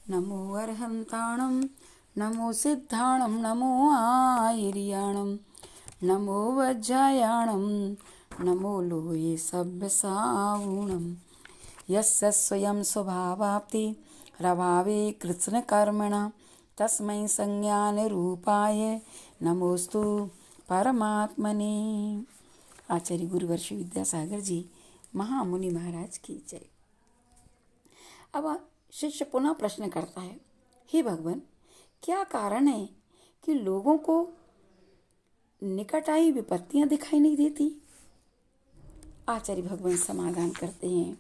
नमो अर्हन्ताणं नमो सिद्धाणं नमो आयर्याणं नमो वज्रायाणं नमो लोये सभ्यसावुणं यस्य स्वयं स्वभावाप्ति रभावे कृत्स्नकर्मणा तस्मै संज्ञानरूपाय नमोस्तु परमात्मने। आचार्य गुरुवर्ष विद्यासागर जी महामुनि महाराज की जय। अब शिष्य पुनः प्रश्न करता है, हे भगवान, क्या कारण है कि लोगों को निकट आई विपत्तियां दिखाई नहीं देती? आचार्य भगवान समाधान करते हैं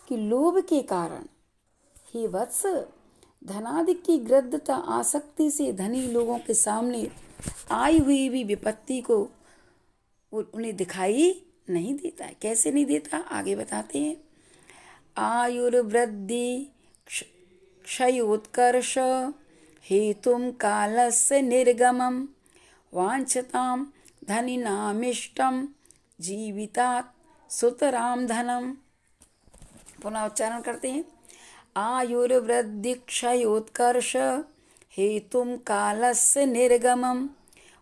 कि लोभ के कारण, हे वत्स, धनादिक की ग्रद्धता आसक्ति से धनी लोगों के सामने आई हुई भी विपत्ति को उन्हें दिखाई नहीं देता है। कैसे नहीं देता, आगे बताते हैं। आयुर्वृद्धि क्षयोत्कर्ष हेतुम कालस्य निर्गमम वांछताम धनिनामिष्टम जीवितात् सुतराम धनम। पुनः उच्चारण करते हैं। आयुर्वृद्धि क्षयोत्कर्ष हेतुम कालस्य निर्गमम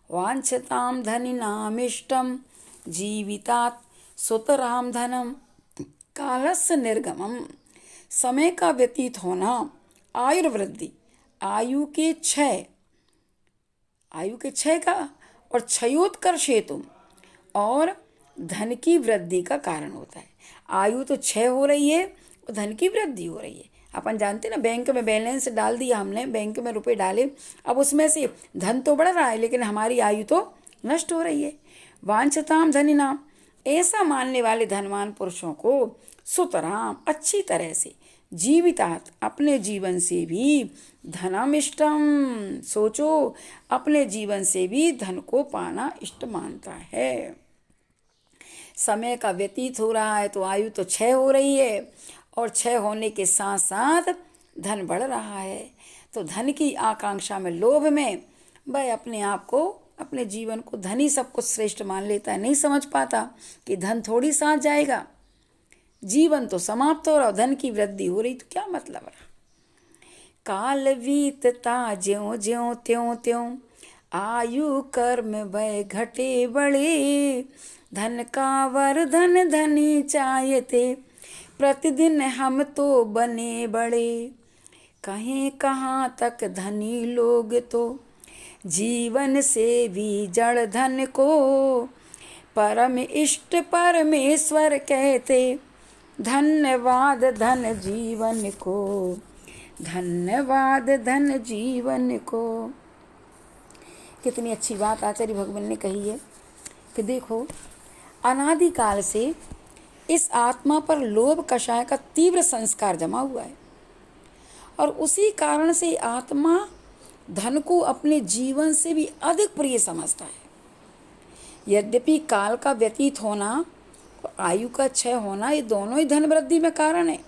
वांछताम धनिनामिष्टम जीवितात् सुतराम धनम। कालस्य निर्गमम, समय का व्यतीत होना, आयुर्वृद्धि, आयु के क्षय का, और क्षयोत्कर्ष हेतु, और धन की वृद्धि का कारण होता है। आयु तो क्षय हो रही है और धन की वृद्धि हो रही है। अपन जानते ना, बैंक में बैलेंस डाल दिया हमने, बैंक में रुपए डाले, अब उसमें से धन तो बढ़ रहा है लेकिन हमारी आयु तो नष्ट हो रही है। वांछताम धनिनाम, ऐसा मानने वाले धनवान पुरुषों को सुतराम, अच्छी तरह से, जीवितात, अपने जीवन से भी, धनमिष्टम, सोचो, अपने जीवन से भी धन को पाना इष्ट मानता है। समय का व्यतीत हो रहा है तो आयु तो क्षय हो रही है, और क्षय होने के साथ साथ धन बढ़ रहा है। तो धन की आकांक्षा में, लोभ में, वह अपने आप को, अपने जीवन को धनी सब कुछ श्रेष्ठ मान लेता है। नहीं समझ पाता कि धन थोड़ी साथ जाएगा, जीवन तो समाप्त हो रहा, धन की वृद्धि हो रही, तो क्या मतलब रहा। काल बीतता ज्यों ज्यों त्यों त्यों, आयु कर्म वह घटे बड़े, धन का वर्धन धनी चाहते, प्रतिदिन हम तो बने बड़े। कहें कहाँ तक धनी लोग तो, जीवन से भी जड़ धन को, परम इष्ट परमेश्वर कहते, धन्यवाद धन जीवन को, धन्यवाद धन जीवन को। कितनी अच्छी बात आचार्य भगवान ने कही है कि देखो, अनादिकाल से इस आत्मा पर लोभ कषाय का तीव्र संस्कार जमा हुआ है, और उसी कारण से आत्मा धन को अपने जीवन से भी अधिक प्रिय समझता है। यद्यपि काल का व्यतीत होना और आयु का क्षय होना, ये दोनों ही धन वृद्धि में कारण है।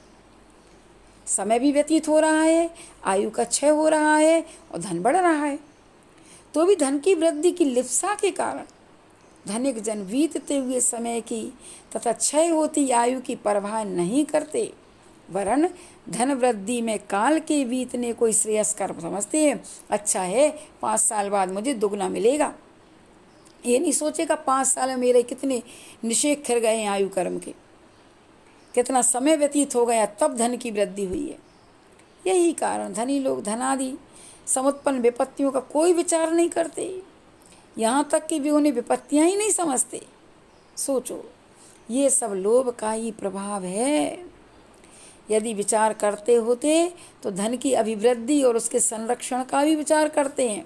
समय भी व्यतीत हो रहा है, आयु का क्षय हो रहा है और धन बढ़ रहा है, तो भी धन की वृद्धि की लिप्सा के कारण धनिक जन बीतते हुए समय की तथा क्षय होती आयु की परवाह नहीं करते, वरन धन वृद्धि में काल के बीतने को श्रेयस्कर समझते हैं। अच्छा है, 5 साल बाद मुझे दुगना मिलेगा, ये नहीं सोचेगा 5 साल में मेरे कितने निषेध खिर गए हैं आयु कर्म के, कितना समय व्यतीत हो गया, तब धन की वृद्धि हुई है। यही कारण धनी लोग धनादि समुत्पन्न विपत्तियों का कोई विचार नहीं करते, यहाँ तक कि वे उन्हें विपत्तियाँ ही नहीं समझते। सोचो, ये सब लोभ का ही प्रभाव है। यदि विचार करते होते तो धन की अभिवृद्धि और उसके संरक्षण का भी विचार करते हैं,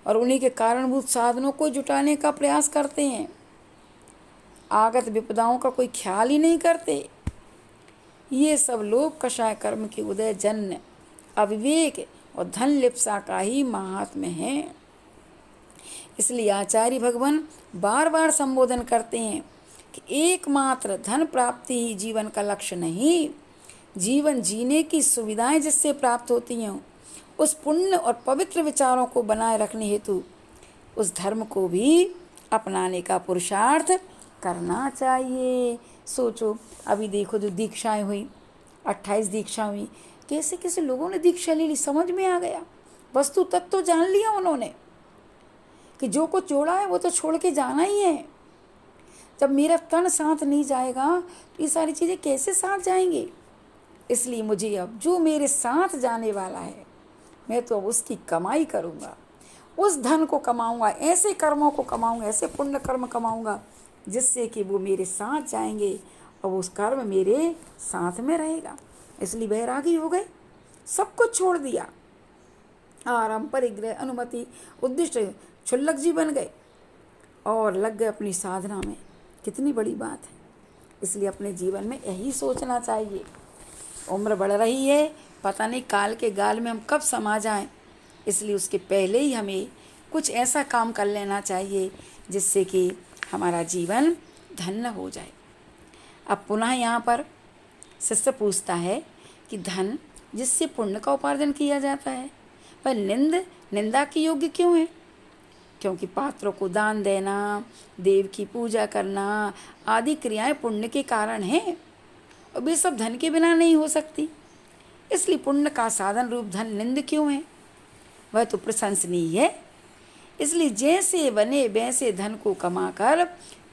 और उन्हीं के कारणभूत साधनों को जुटाने का प्रयास करते हैं। आगत विपदाओं का कोई ख्याल ही नहीं करते। ये सब लोभ कषाय कर्म के उदय जन्य अविवेक और धन लिप्सा का ही महात्म्य है। इसलिए आचार्य भगवान बार बार संबोधन करते हैं कि एकमात्र धन प्राप्ति ही जीवन का लक्ष्य नहीं, जीवन जीने की सुविधाएं जिससे प्राप्त होती हैं, उस पुण्य और पवित्र विचारों को बनाए रखने हेतु उस धर्म को भी अपनाने का पुरुषार्थ करना चाहिए। सोचो, अभी देखो जो दीक्षाएं हुई, 28 दीक्षा हुई, कैसे कैसे लोगों ने दीक्षा ले ली, समझ में आ गया, वस्तु तत्व तो जान लिया उन्होंने कि जो कुछ जोड़ा है वो तो छोड़ के जाना ही है। जब मेरा तन साथ नहीं जाएगा तो ये सारी चीज़ें कैसे साथ जाएंगी। इसलिए मुझे अब जो मेरे साथ जाने वाला है मैं तो अब उसकी कमाई करूँगा, उस धन को कमाऊँगा, ऐसे कर्मों को कमाऊँगा, ऐसे पुण्य कर्म कमाऊँगा जिससे कि वो मेरे साथ जाएंगे और उस कर्म मेरे साथ में रहेगा। इसलिए वैरागी हो गए, सब कुछ छोड़ दिया, आराम परिग्रह अनुमति उद्दिष्ट क्षुल्लक जी बन गए और लग गए अपनी साधना में। कितनी बड़ी बात है। इसलिए अपने जीवन में यही सोचना चाहिए। उम्र बढ़ रही है, पता नहीं काल के गाल में हम कब समा जाएं, इसलिए उसके पहले ही हमें कुछ ऐसा काम कर लेना चाहिए जिससे कि हमारा जीवन धन्य हो जाए। अब पुनः यहाँ पर शिष्य पूछता है कि धन जिससे पुण्य का उपार्जन किया जाता है वह निंदा के योग्य क्यों है? क्योंकि पात्रों को दान देना, देव की पूजा करना आदि क्रियाएं पुण्य के कारण हैं और वे सब धन के बिना नहीं हो सकती। इसलिए पुण्य का साधन रूप धन निंद क्यों है? वह तो प्रशंसनीय है। इसलिए जैसे बने वैसे धन को कमाकर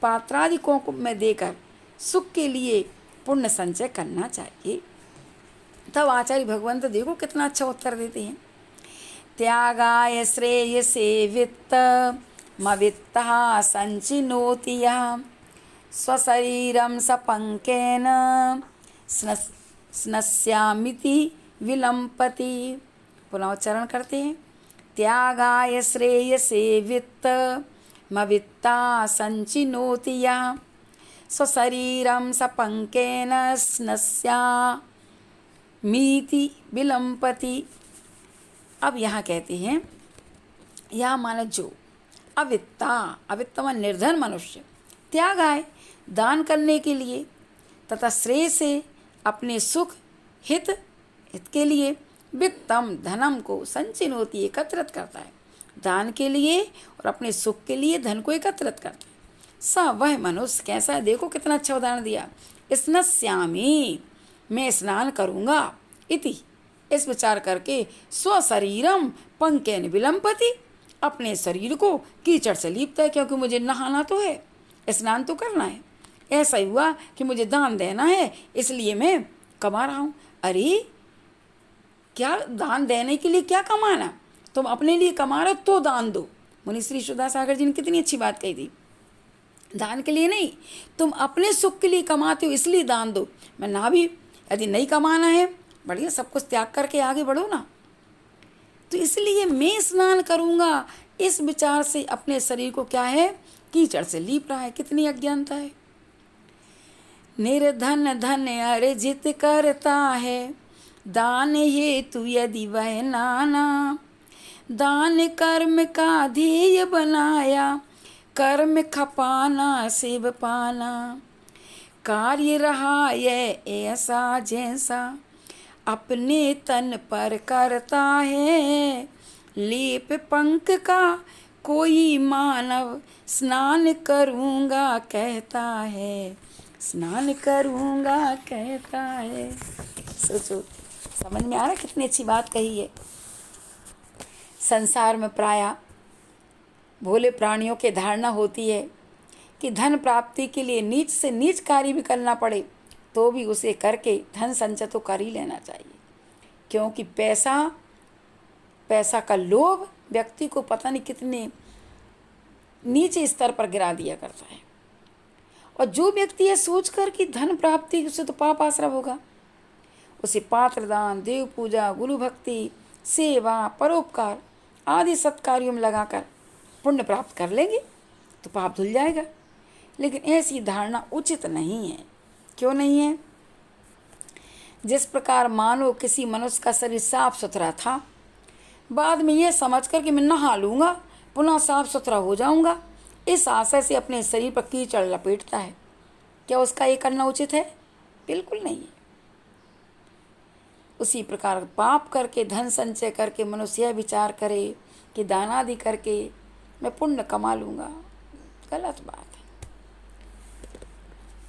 पात्रादिकों को में देकर सुख के लिए पुण्य संचय करना चाहिए। तब आचार्य भगवंत देखो कितना अच्छा उत्तर देते हैं। त्यागाय श्रेयसे वित्त मवित्तः संचिनोति यः स्वशरीरं सपंकेन स्नस्यामिति विलंपति। पुनः उच्चारण करते हैं। त्यागाय श्रेयसे वित्त मवित्तः संचिनोति यः स्वशरीरं सपंकेन स्नस्यामिति विलंपति। अब यहाँ कहते हैं, यहाँ माना जो अवित्तम निर्धन मनुष्य त्याग आए दान करने के लिए तथा श्रेय से अपने सुख हित के लिए वित्तम धनम को संचिनोति एकत्रित करता है, दान के लिए और अपने सुख के लिए धन को एकत्रित करता है। स वह मनुष्य कैसा है? देखो कितना अच्छा उदाहरण दिया। स्नस्यामि मैं स्नान करूँगा इति इस विचार करके स्वशरीरम पंकेन विलंपति अपने शरीर को कीचड़ से लीपता है, क्योंकि मुझे नहाना तो है, स्नान तो करना है। ऐसा ही हुआ कि मुझे दान देना है इसलिए मैं कमा रहा हूँ। अरे क्या दान देने के लिए क्या कमाना? तुम अपने लिए कमा रहे हो तो दान दो। मुनि श्री सुधा सागर जी ने कितनी अच्छी बात कही थी। दान के लिए नहीं, तुम अपने सुख के लिए कमाते हो इसलिए दान दो। मैं ना भी यदि नहीं कमाना है बढ़िया, सब कुछ त्याग करके आगे बढ़ो ना। तो इसलिए मैं स्नान करूँगा इस विचार से अपने शरीर को क्या है कीचड़ से लीप रहा है। कितनी अज्ञानता है। निर्धन धन अर्जित करता है दान हेतु यदि वह नाना, दान कर्म का ध्येय बनाया कर्म खपाना सेव पाना, कार्य रहा यह ऐसा जैसा अपने तन पर करता है, लेप पंख का कोई मानव स्नान करूँगा कहता है, स्नान करूँगा कहता है। सोचो, समझ में आ रहा है कितनी अच्छी बात कही है। संसार में प्रायः भोले प्राणियों की धारणा होती है कि धन प्राप्ति के लिए नीच से नीच कार्य भी करना पड़े तो भी उसे करके धन संचय तो कर ही लेना चाहिए, क्योंकि पैसा का लोभ व्यक्ति को पता नहीं कितने नीचे स्तर पर गिरा दिया करता है। और जो व्यक्ति यह सोचकर कि धन प्राप्ति उसे तो पाप आश्रय होगा, उसे पात्रदान, देव पूजा, गुरु भक्ति, सेवा, परोपकार आदि सत्कार्यों में लगाकर पुण्य प्राप्त कर लेंगे तो पाप धुल जाएगा। लेकिन ऐसी धारणा उचित नहीं है। क्यों नहीं है? जिस प्रकार मानो किसी मनुष्य का शरीर साफ सुथरा था, बाद में यह समझकर कि मैं नहा लूँगा पुनः साफ सुथरा हो जाऊँगा, इस आशय से अपने शरीर पर कीचड़ लपेटता है। क्या उसका ये करना उचित है? बिल्कुल नहीं है। उसी प्रकार पाप करके धन संचय करके मनुष्य यह विचार करे कि दान आदि करके मैं पुण्य कमा लूँगा, गलत बात है।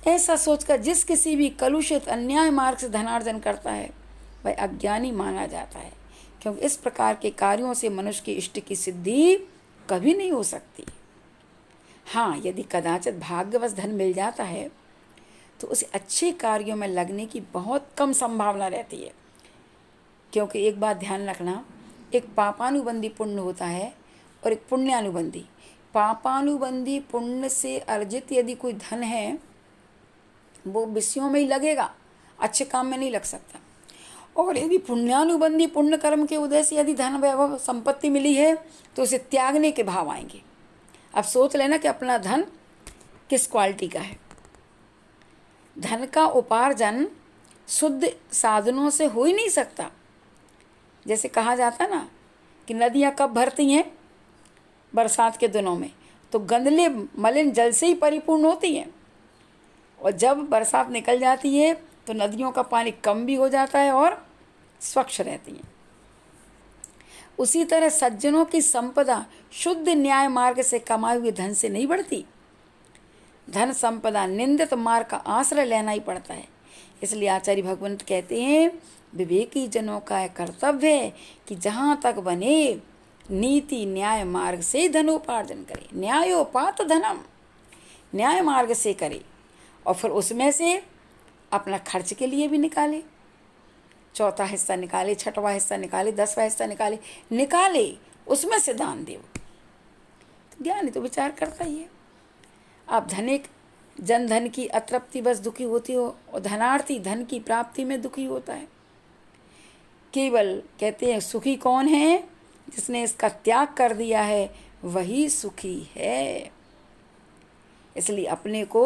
ऐसा सोचकर जिस किसी भी कलुषित अन्याय मार्ग से धनार्जन करता है वह अज्ञानी माना जाता है, क्योंकि इस प्रकार के कार्यों से मनुष्य की इष्ट की सिद्धि कभी नहीं हो सकती। हाँ, यदि कदाचित भाग्यवश धन मिल जाता है तो उसे अच्छे कार्यों में लगने की बहुत कम संभावना रहती है, क्योंकि एक बात ध्यान रखना, एक पापानुबंधी पुण्य होता है और एक पुण्यानुबंधी। पापानुबंधी पुण्य से अर्जित यदि कोई धन है वो विषयों में ही लगेगा, अच्छे काम में नहीं लग सकता। और यदि पुण्यानुबंधी पुण्य कर्म के उदय से यदि धन वैभव संपत्ति मिली है तो उसे त्यागने के भाव आएंगे। अब सोच लेना कि अपना धन किस क्वालिटी का है। धन का उपार्जन शुद्ध साधनों से हो ही नहीं सकता। जैसे कहा जाता ना कि नदियाँ कब भरती हैं? बरसात के दिनों में, तो गंदले मलिन जल से ही परिपूर्ण होती हैं, और जब बरसात निकल जाती है तो नदियों का पानी कम भी हो जाता है और स्वच्छ रहती हैं। उसी तरह सज्जनों की संपदा शुद्ध न्याय मार्ग से कमाए हुए धन से नहीं बढ़ती। धन संपदा निंदित मार्ग का आश्रय लेना ही पड़ता है। इसलिए आचार्य भगवंत कहते हैं, विवेकी जनों का कर्तव्य है कि जहाँ तक बने नीति न्याय मार्ग से धनोपार्जन करे। न्यायोपात धनम, न्याय मार्ग से करे, और फिर उसमें से अपना खर्च के लिए भी निकाले, चौथा हिस्सा निकाले, छठवां हिस्सा निकाले, 10वां हिस्सा निकाले, उसमें से दान दे। तो ज्ञानी तो विचार करता ही है। आप धनिक जन धन की अतृप्ति बस दुखी होती हो, और धनार्थी धन की प्राप्ति में दुखी होता है। केवल कहते हैं सुखी कौन है? जिसने इसका त्याग कर दिया है वही सुखी है। इसलिए अपने को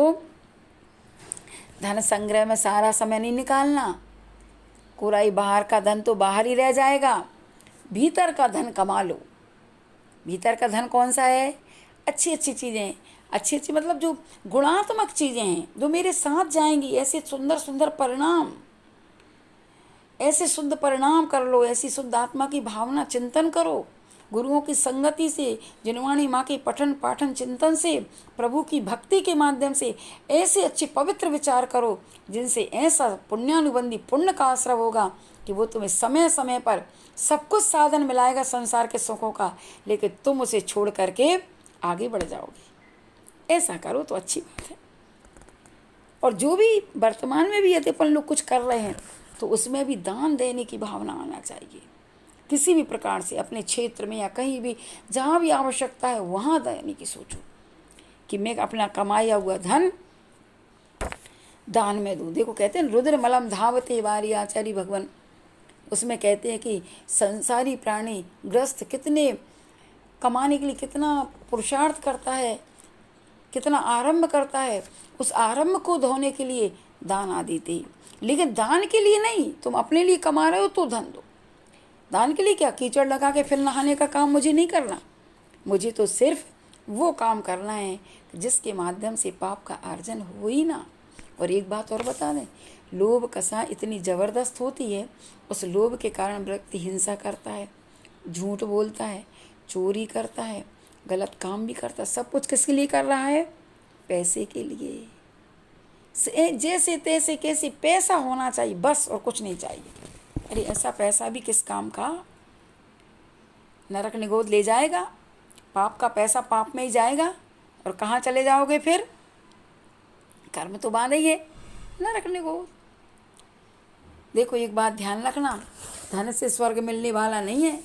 धन संग्रह में सारा समय नहीं निकालना। कोराई बाहर का धन तो बाहर ही रह जाएगा, भीतर का धन कमा लो। भीतर का धन कौन सा है? अच्छी अच्छी चीज़ें, अच्छी अच्छी मतलब जो गुणात्मक चीज़ें हैं जो मेरे साथ जाएंगी, ऐसे सुंदर सुंदर परिणाम, ऐसे शुद्ध परिणाम कर लो, ऐसी शुद्ध आत्मा की भावना चिंतन करो। गुरुओं की संगति से, जिनवाणी माँ के पठन पाठन चिंतन से, प्रभु की भक्ति के माध्यम से ऐसे अच्छे पवित्र विचार करो जिनसे ऐसा पुण्यानुबंधी पुण्य का आश्रय होगा कि वो तुम्हें समय समय पर सब कुछ साधन मिलाएगा संसार के सुखों का, लेकिन तुम उसे छोड़ करके आगे बढ़ जाओगे। ऐसा करो तो अच्छी बात है। और जो भी वर्तमान में भी यदि अपन लोग कुछ कर रहे हैं तो उसमें भी दान देने की भावना आना चाहिए। किसी भी प्रकार से अपने क्षेत्र में या कहीं भी जहाँ भी आवश्यकता है वहाँ देने की सोचो कि मैं अपना कमाया हुआ धन दान में दूँ। देखो कहते हैं रुद्र मलम धावते वारी, आचार्य भगवान उसमें कहते हैं कि संसारी प्राणी ग्रस्त कितने कमाने के लिए कितना पुरुषार्थ करता है, कितना आरंभ करता है, उस आरंभ को धोने के लिए दान आदि दी। लेकिन दान के लिए नहीं, तुम अपने लिए कमा रहे हो तो धन दो। दान के लिए क्या कीचड़ लगा के फिर नहाने का काम मुझे नहीं करना। मुझे तो सिर्फ वो काम करना है जिसके माध्यम से पाप का अर्जन हो ही ना। और एक बात और बता दें, लोभ कसा इतनी ज़बरदस्त होती है, उस लोभ के कारण व्यक्ति हिंसा करता है, झूठ बोलता है, चोरी करता है, गलत काम भी करता है। सब कुछ किसके लिए कर रहा है? पैसे के लिए। जैसे तैसे कैसे पैसा होना चाहिए बस, और कुछ नहीं चाहिए। अरे ऐसा पैसा भी किस काम का? नरक निगोद ले जाएगा। पाप का पैसा पाप में ही जाएगा, और कहाँ चले जाओगे फिर? कर्म तो बांधे ही है, नरक निगोद। देखो एक बात ध्यान रखना, धन से स्वर्ग मिलने वाला नहीं है,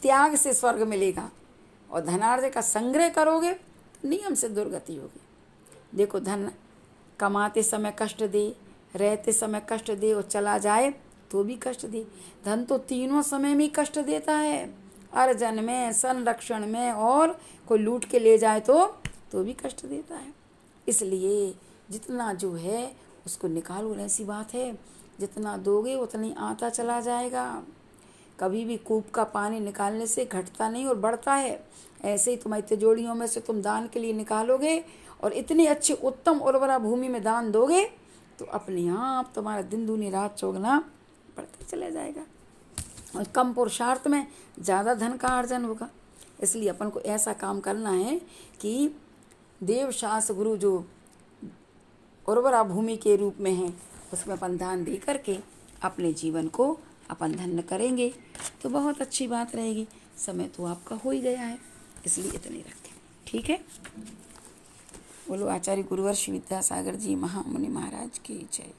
त्याग से स्वर्ग मिलेगा। और धनार्थ का संग्रह करोगे तो नियम से दुर्गति होगी। देखो धन कमाते समय कष्ट दे, रहते समय कष्ट दे, और चला जाए तो भी कष्ट दे। धन तो तीनों समय में कष्ट देता है, अर्जन में, संरक्षण में, और कोई लूट के ले जाए तो भी कष्ट देता है। इसलिए जितना जो है उसको निकालो। ऐसी बात है जितना दोगे उतना ही आता चला जाएगा। कभी भी कूप का पानी निकालने से घटता नहीं और बढ़ता है। ऐसे ही तुम्हारी तिजोरियों में से तुम दान के लिए निकालोगे और इतनी अच्छी उत्तम उर्वरा भूमि में दान दोगे तो अपने आप तुम्हारा दिन दूनी रात चौगुना बढ़ता चला जाएगा, और कम पुरुषार्थ में ज़्यादा धन का अर्जन होगा। इसलिए अपन को ऐसा काम करना है कि देव शास्त्र गुरु जो उर्वरा भूमि के रूप में है उसमें अपन दान दे करके अपने जीवन को अपन धन्य करेंगे तो बहुत अच्छी बात रहेगी। समय तो आपका हो ही गया है, इसलिए इतने रखें, ठीक है। बोलो आचार्य गुरुवर श्री विद्यासागर जी महामुनि महाराज की जय।